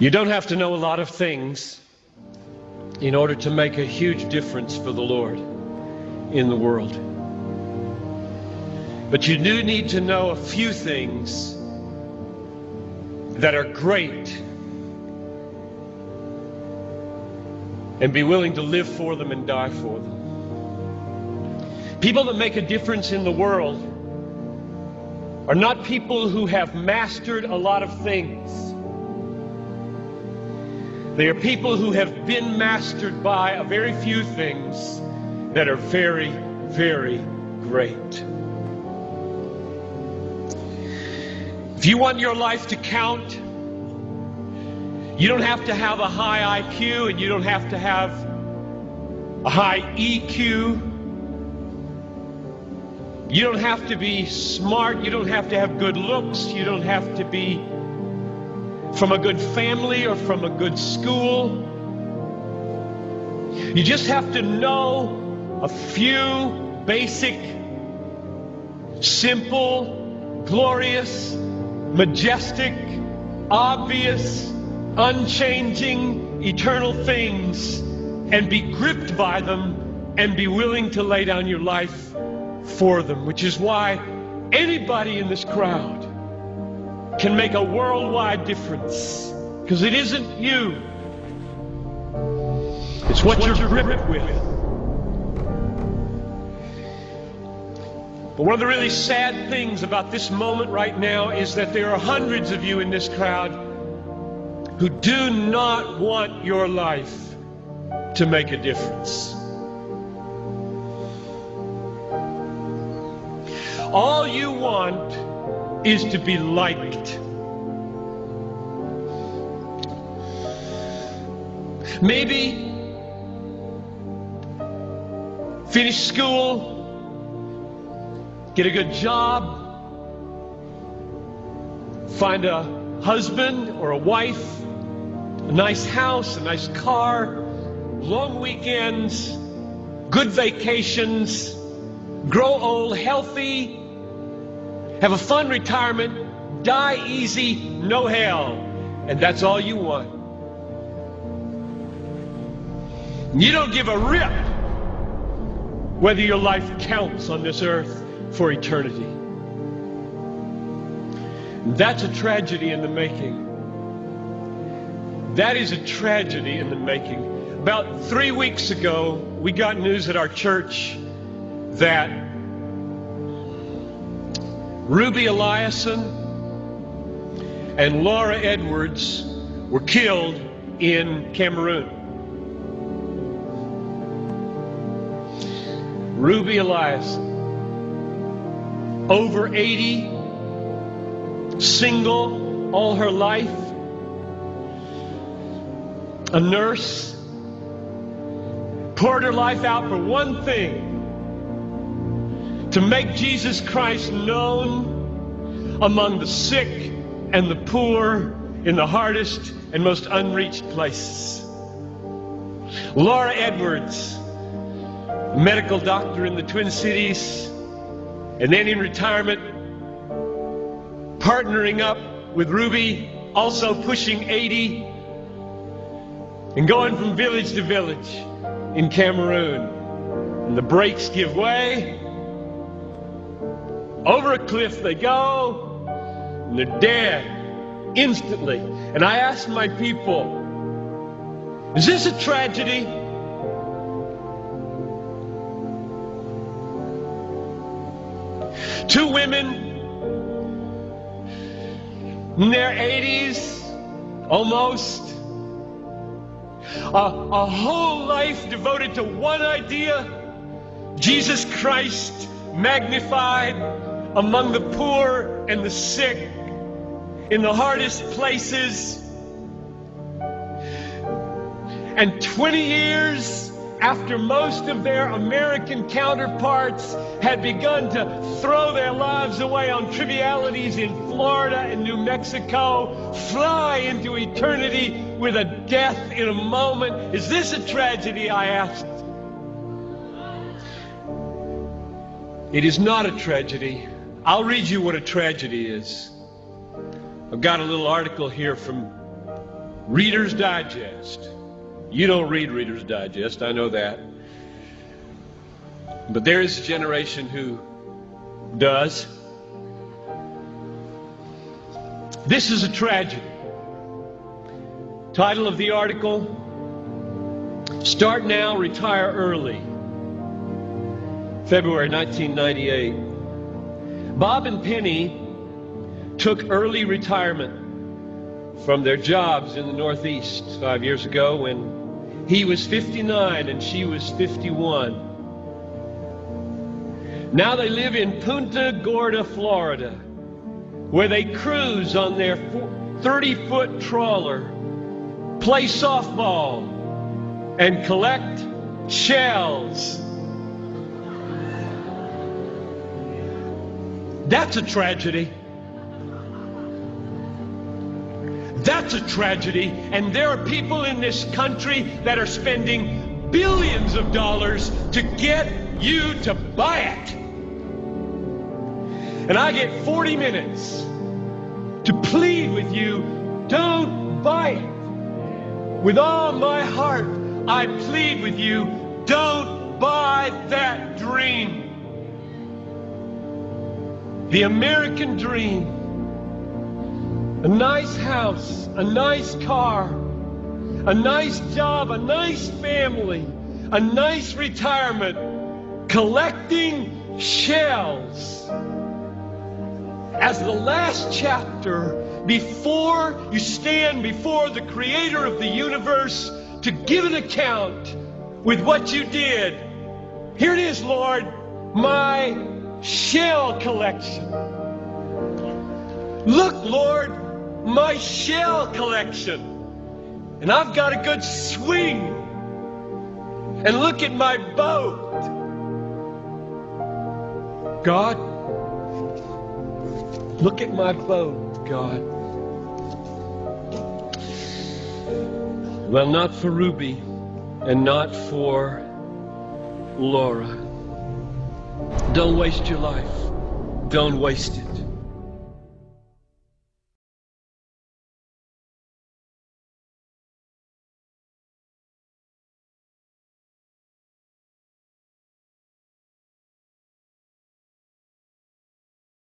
You don't have to know a lot of things in order to make a huge difference for the Lord in the world. But you do need to know a few things that are great and be willing to live for them and die for them. People that make a difference in the world are not people who have mastered a lot of things. They are people who have been mastered by a very few things that are very, very great. If you want your life to count, you don't have to have a high IQ and you don't have to have a high EQ. You don't have to be smart. You don't have to have good looks. You don't have to be from a good family or from a good school. You just have to know a few basic, simple, glorious, majestic, obvious, unchanging, eternal things and be gripped by them and be willing to lay down your life for them, which is why anybody in this crowd can make a worldwide difference, because it isn't you, it's what you're gripped with. But one of the really sad things about this moment right now is that there are hundreds of you in this crowd who do not want your life to make a difference. All you want is to be liked. Maybe finish school, get a good job, find a husband or a wife, a nice house, a nice car, long weekends, good vacations, grow old healthy, have a fun retirement, die easy, no hell. And that's all you want. You don't give a rip whether your life counts on this earth for eternity. That's a tragedy in the making. That is a tragedy in the making. About 3 weeks ago, we got news at our church that Ruby Eliason and Laura Edwards were killed in Cameroon. Ruby Eliason, over 80, single all her life, a nurse, poured her life out for one thing: to make Jesus Christ known among the sick and the poor in the hardest and most unreached places. Laura Edwards, a medical doctor in the Twin Cities, and then in retirement, partnering up with Ruby, also pushing 80, and going from village to village in Cameroon. And the brakes give way. Over a cliff they go, and they're dead instantly. And I asked my people, is this a tragedy? Two women in their 80s, almost, a whole life devoted to one idea: Jesus Christ magnified among the poor and the sick in the hardest places. And 20 years after most of their American counterparts had begun to throw their lives away on trivialities in Florida and New Mexico, fly into eternity with a death in a moment. Is this a tragedy, I asked? It is not a tragedy. I'll read you what a tragedy is. I've got a little article here from Reader's Digest. You don't read Reader's Digest, I know that. But there is a generation who does. This is a tragedy. Title of the article: Start Now, Retire Early. February 1998. Bob and Penny took early retirement from their jobs in the Northeast 5 years ago when he was 59 and she was 51. Now they live in Punta Gorda, Florida, where they cruise on their 30-foot trawler, play softball, and collect shells. That's a tragedy. That's a tragedy. And there are people in this country that are spending billions of dollars to get you to buy it. And I get 40 minutes to plead with you, don't buy it. With all my heart, I plead with you, don't buy that dream. The American dream. A nice house, a nice car, a nice job, a nice family, a nice retirement, collecting shells. As the last chapter, before you stand before the Creator of the universe to give an account with what you did. Here it is, Lord, my shell collection. Look, Lord, my shell collection. And I've got a good swing. And look at my boat. God, look at my boat, God. Well, not for Ruby and not for Laura. Don't waste your life. Don't waste it.